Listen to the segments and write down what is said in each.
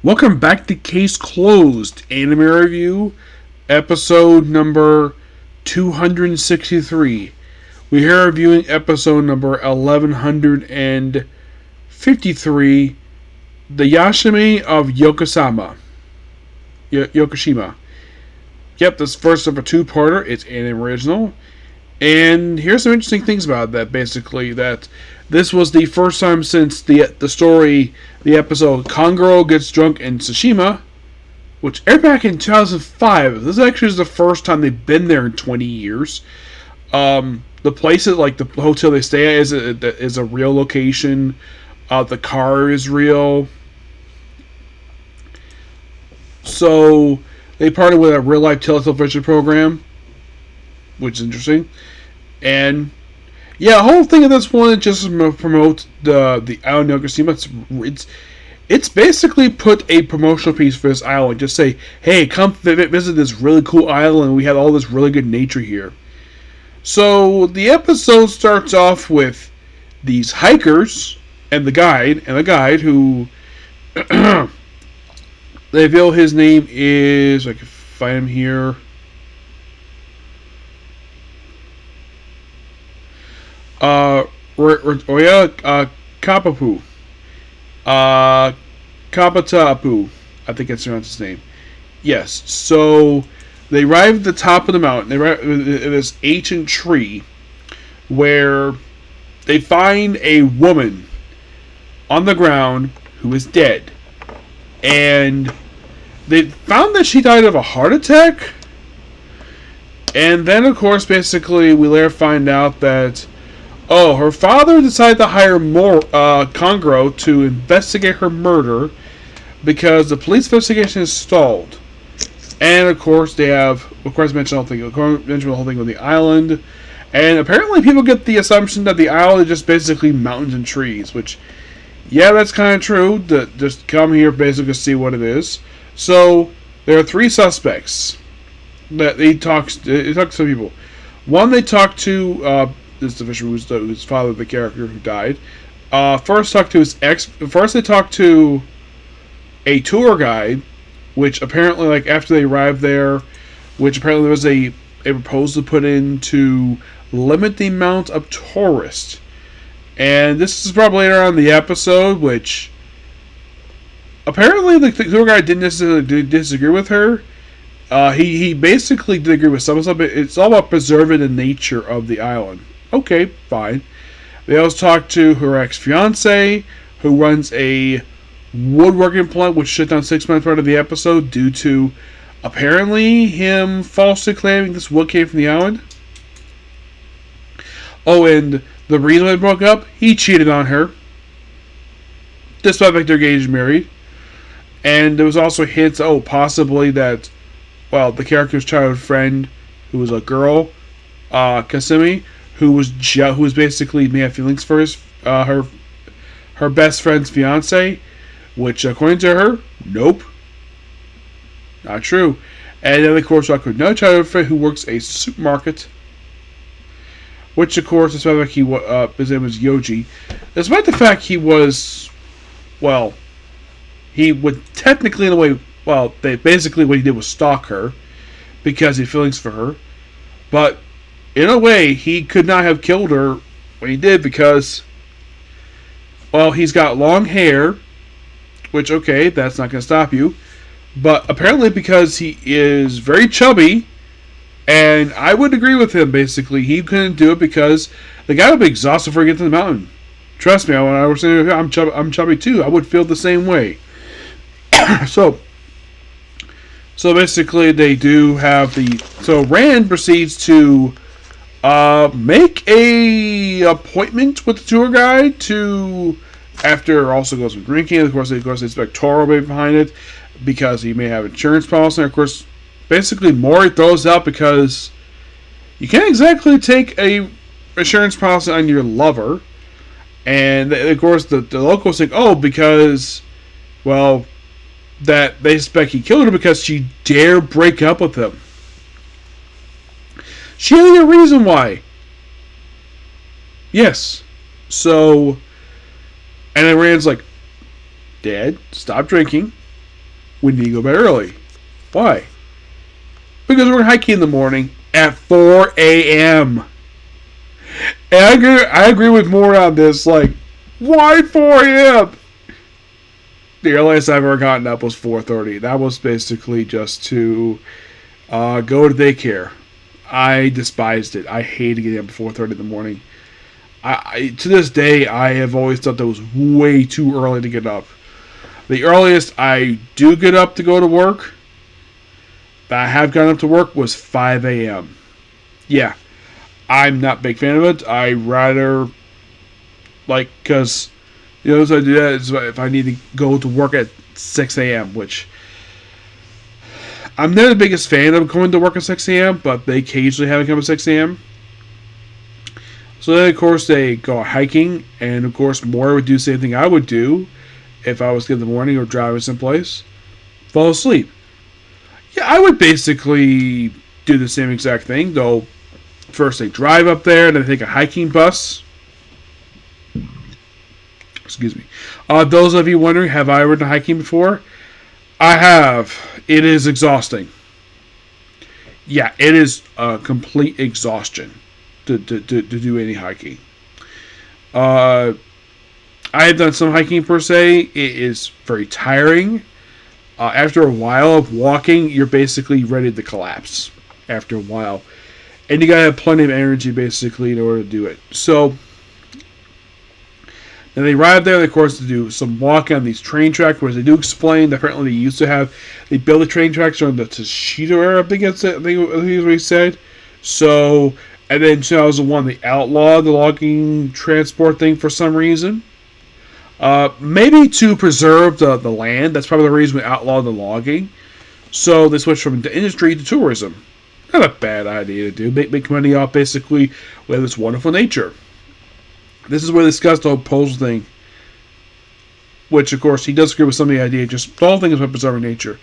Welcome back to Case Closed Anime Review, episode number 263. We are reviewing episode number 1153, The Yashime of Yakushima. Yep, this first of a two-parter. It's anime original. And here's some interesting things about that, basically, that this was the first time since the story, the episode Kanguro Gets Drunk in Tsushima, which aired back in 2005. This actually is the first time they've been there in 20 years. The place, like the hotel they stay at, is a real location. The car is real. So they partnered with a real-life television program, which is interesting. And yeah, the whole thing of this one is just to promote the island of Yakushima. It's basically put a promotional piece for this island. Just say, hey, come visit this really cool island. We have all this really good nature here. So the episode starts off with these hikers and the guide who they reveal his name is, I can find him here. Kapapu. Kapatapu. I think that's his name. Yes. So they arrive at the top of the mountain. They arrive at this ancient tree where they find a woman on the ground who is dead. And they found that she died of a heart attack. And then, of course, basically, we later find out that her father decided to hire Kanguro to investigate her murder because the police investigation is stalled. And of course, they have, mentioned the whole thing with the island. And apparently, people get the assumption that the island is just basically mountains and trees, which, yeah, that's kind of true. Just come here basically to see what it is. So there are three suspects that he talks to some people. One, they talk to this official who's father of the character who died. First they talked to a tour guide, which apparently, like, after they arrived there, which apparently there was a proposal put in to limit the amount of tourists. And this is probably later on in the episode, which apparently the tour guide didn't necessarily disagree with her. He basically did agree with some of it. It's all about preserving the nature of the island. Okay, fine. They also talked to her ex-fiance, who runs a woodworking plant, which shut down 6 months part of the episode due to apparently him falsely claiming this wood came from the island. Oh, and the reason they broke up, he cheated on her, despite the fact they're engaged and married. And there was also hints, possibly that, well, the character's childhood friend, who was a girl, Kasumi, who was basically may have feelings for her best friend's fiance, which according to her, nope, not true. And then of course talked with another childhood friend who works a supermarket, which of course, despite the fact his name was Yoji, despite the fact he was, well, he would technically in a way, well, basically what he did was stalk her because he had feelings for her, but in a way, he could not have killed her when he did because, well, he's got long hair, which, okay, that's not going to stop you. But apparently because he is very chubby, and I would agree with him, basically. He couldn't do it because the guy would be exhausted before he gets to the mountain. Trust me, when I was saying I'm chubby too, I would feel the same way. So basically they do have so Rand proceeds to make a appointment with the tour guide to, after also goes some drinking. Of course, they expect Toro behind it because he may have insurance policy. And of course, basically Mori throws out because you can't exactly take a insurance policy on your lover. And of course, the locals think, because, well, that they suspect he killed her because she dared break up with him. She had a reason why. Yes. So, and then Rand's like, Dad, stop drinking. We need to go bed early. Why? Because we're hiking in the morning at 4 a.m. And I agree with more on this. Like, why 4 a.m.? The earliest I've ever gotten up was 4:30. That was basically just to go to daycare. I despised it. I hated getting up at 4:30 in the morning. To this day, I have always thought that was way too early to get up. The earliest I do get up to go to work, that I have gotten up to work, was 5 a.m. Yeah, I'm not a big fan of it. I rather, like, because, so I do that is if I need to go to work at 6 a.m., which I'm not the biggest fan of going to work at 6 a.m., but they occasionally have it come at 6 a.m. So then, of course, they go hiking, and of course, Maury would do the same thing I would do if I was getting in the morning or driving someplace. Fall asleep. Yeah, I would basically do the same exact thing, though. First, they drive up there, then they take a hiking bus. Excuse me. Those of you wondering, have I ridden hiking before? I have. It is exhausting. Yeah, it is a complete exhaustion to do any hiking. I have done some hiking per se. It is very tiring. After a while of walking, you're basically ready to collapse after a while. And you gotta have plenty of energy basically in order to do it. So then they arrive there, of course, to do some walking on these train tracks, where they do explain that apparently they built the train tracks during the Tashito era, I think is what he said. So, and then 2001, they outlawed the logging transport thing for some reason. Maybe to preserve the land. That's probably the reason we outlawed the logging. So they switched from the industry to tourism. Not a bad idea to do. Make money off basically with this wonderful nature. This is where they discussed the whole postal thing. Which, of course, he does agree with some of the idea. Just the whole thing is about preserving nature.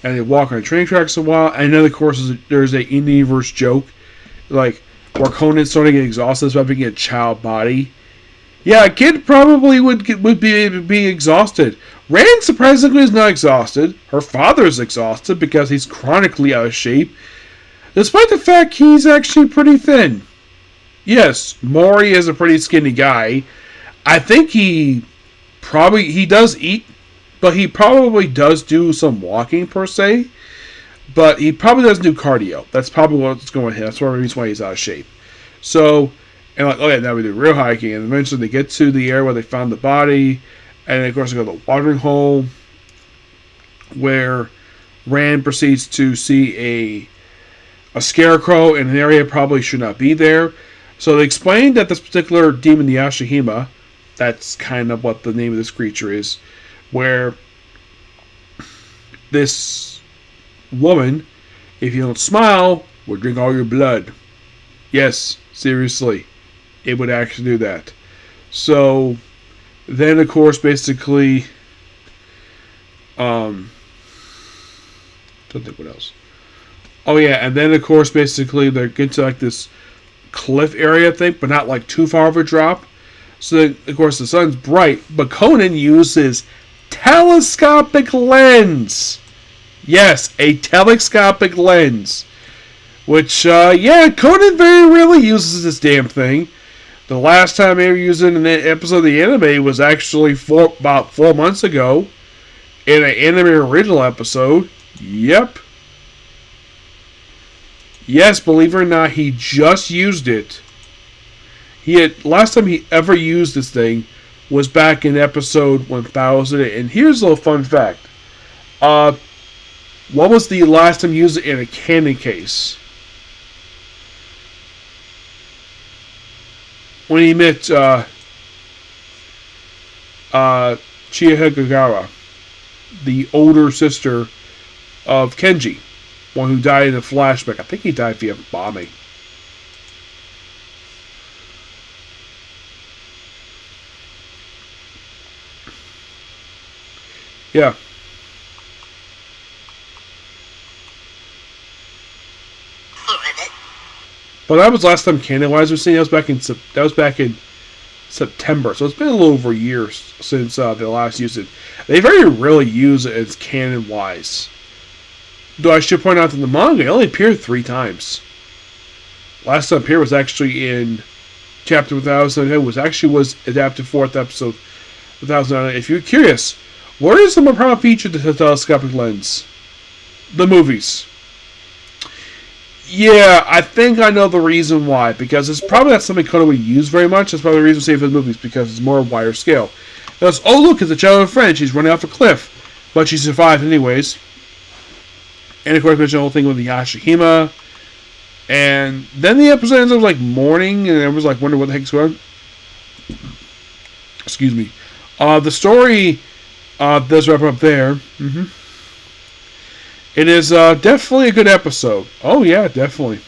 And they walk on the train tracks a while. And then, of course, there's a Indian-verse joke. Like, where Conan's starting to get exhausted about being a child body. Yeah, a kid probably would be exhausted. Rand surprisingly is not exhausted. Her father is exhausted because he's chronically out of shape. Despite the fact he's actually pretty thin. Yes, Maury is a pretty skinny guy. I think he does eat, but he probably does do some walking per se. But he probably doesn't do cardio. That's probably what's going on here. That's one of the reasons why he's out of shape. So, and like, okay, now we do real hiking. And eventually they get to the area where they found the body. And of course they go to the watering hole, where Rand proceeds to see a scarecrow in an area probably should not be there. So they explained that this particular demon, the Yamahime, that's kind of what the name of this creature is, where this woman, if you don't smile, will drink all your blood. Yes, seriously, it would actually do that. So then, of course, basically, don't think what else. Oh yeah, and then of course, basically, they get to like this cliff area thing, but not like too far of a drop. So then, of course, the sun's bright, but Conan uses telescopic lens. Yes, a telescopic lens. Which, Conan very rarely uses this damn thing. The last time he ever used it in an episode of the anime was actually about 4 months ago. In an anime original episode. Yep. Yes, believe it or not, he just used it. Last time he ever used this thing was back in episode 1000. And here's a little fun fact. What was the last time he used it in a cannon case? When he met Chihagagawa, the older sister of Kenji, one who died in a flashback. I think he died via bombing. Yeah. But that was last time canon-wise we've seen. That was back in September. So it's been a little over a year since they last used it. They very rarely use it as canon-wise. Though I should point out that the manga only appeared 3 times. Last time it appeared was actually in Chapter 1000, which actually was adapted 4th episode 1009. If you're curious, where is the more prominent feature the telescopic lens? The movies. Yeah, I think I know the reason why. Because it's probably not something Kono would use very much. That's probably the reason we save for the movies, because it's more wider scale. Goes, oh look, it's a child of a friend. She's running off a cliff. But she survived anyways. And of course, there's the whole thing with the Yamahime. And then the episode ends up like morning, and everyone's like wondering what the heck's going on. Excuse me. The story does wrap up there. It is definitely a good episode. Oh yeah, definitely.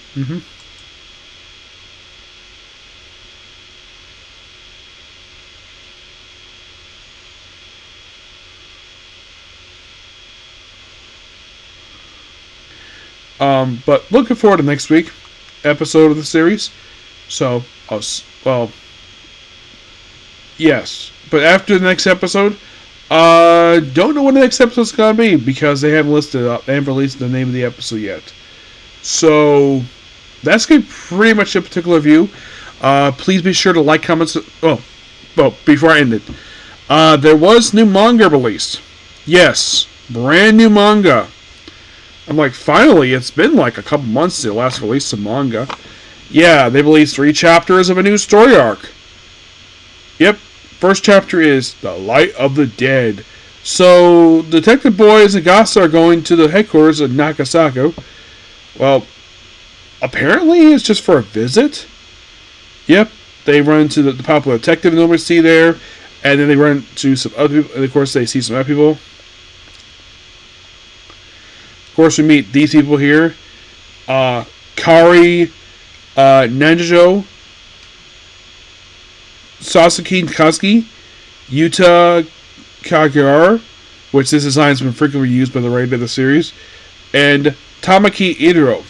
But looking forward to next week episode of the series. So, well, yes. But after the next episode, don't know when the next episode's gonna be because they haven't listed it up. They haven't released the name of the episode yet. So that's gonna be pretty much a particular review. Please be sure to like, comments. Well, before I end it, there was new manga released. Yes, brand new manga. I'm like, finally, it's been like a couple months since they last released some manga. Yeah, they released 3 chapters of a new story arc. Yep, first chapter is The Light of the Dead. So, Detective Boys and Gasa are going to the headquarters of Nagasaki. Well, apparently it's just for a visit. Yep, they run into the popular detective normally see there, and then they run to some other people, and of course they see some other people. Of course, we meet these people here. Kari Nanjo, Sasuke Kazuki, Yuta Kagura, which this design has been frequently used by the writer of the series, and Tamaki Idoro.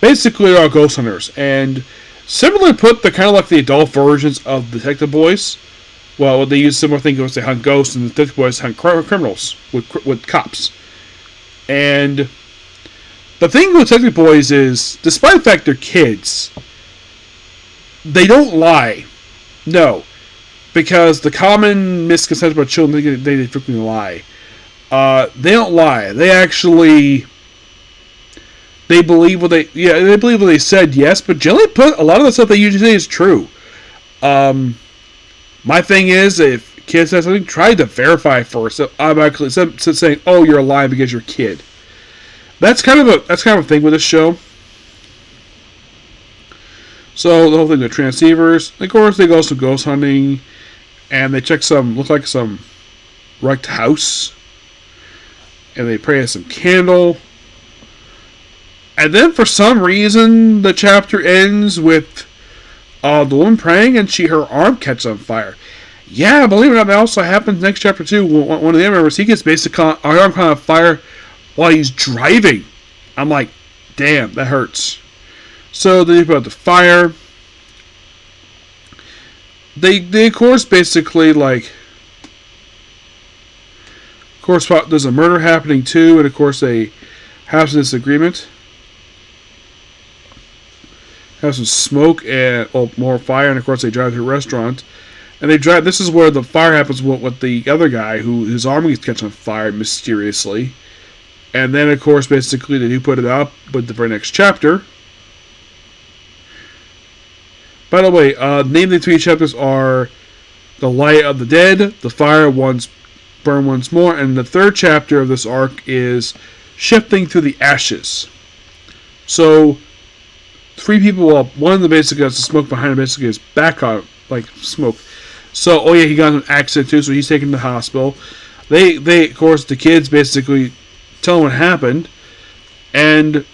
Basically, they're all ghost hunters, and similarly put, they're kind of like the adult versions of Detective Boys. Well, they use similar things. They hunt ghosts, and the Detective Boys hunt criminals with cops. And the thing with Detective Boys is, despite the fact they're kids, they don't lie. No. Because the common misconception about children, they frequently lie. They don't lie. They actually, they believe what they said, yes, but generally put, a lot of the stuff they usually say is true. My thing is, if kid says something, try to verify first. So automatically, instead of saying, "Oh, you're lying because you're a kid." That's kind of a thing with this show. So the whole thing with transceivers. Of course, they go some ghost hunting, and they check look like some wrecked house, and they pray at some candle, and then for some reason the chapter ends with the woman praying, and her arm catches on fire. Yeah, believe it or not, that also happens next chapter too. One of the members, he gets basically arm caught on fire while he's driving. I'm like, damn, that hurts. So they put out the fire. They of course basically like, of course there's a murder happening too, and of course they have some disagreement. Have some smoke and more fire, and of course they drive to a restaurant. And they drive. This is where the fire happens with the other guy, who his arm gets catch on fire mysteriously. And then, of course, basically they do put it up with the very next chapter. By the way, name of the 3 chapters are The Light of the Dead, The Fire Burn Once More, and the 3rd chapter of this arc is Shifting Through the Ashes. So 3 people, well, one of them basically has the smoke behind him, basically his back on, like, smoke. So, oh yeah, he got in an accident too, so he's taken to the hospital. They of course, the kids basically tell him what happened, and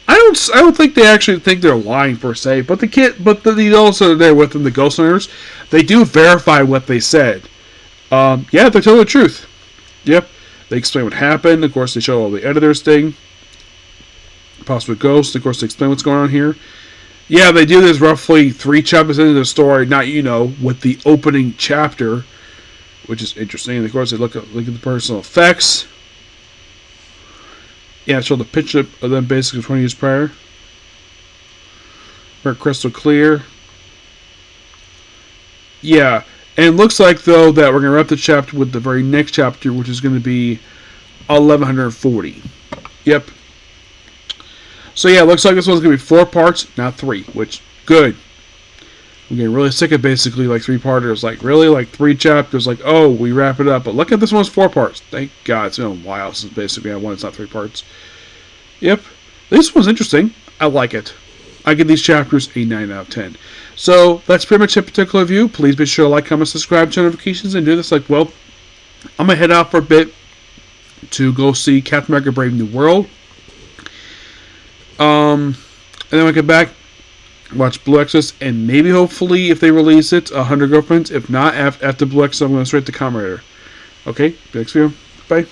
I don't think they actually think they're lying per se, but the also there with them, the ghost hunters, they do verify what they said. Yeah, they're telling the truth. Yep, they explain what happened. Of course, they show all the editors thing, possibly ghosts. Of course, they explain what's going on here. Yeah, they do this roughly 3 chapters into the story, not, with the opening chapter, which is interesting. And of course, they look at the personal effects. Yeah, show the picture of them basically 20 years prior. Very crystal clear. Yeah, and it looks like, though, that we're going to wrap the chapter with the very next chapter, which is going to be 1140. Yep. So, yeah, it looks like this one's going to be 4 parts, not 3, which, good. I'm getting really sick of basically, 3-parters. Really? 3 chapters, oh, we wrap it up. But look at this one's 4 parts. Thank God, it's been a while since basically I won. It's not 3 parts. Yep. This one's interesting. I like it. I give these chapters a 9 out of 10. So, that's pretty much it particular review. Please be sure to like, comment, subscribe, turn notifications, and do this. I'm going to head out for a bit to go see Captain America Brave New World. And then when I get back, watch Blue Exorcist, and maybe, hopefully, if they release it, 100 Girlfriends. If not, after Blue Exorcist, I'm going straight to Kamen Rider. Okay, next video. Bye.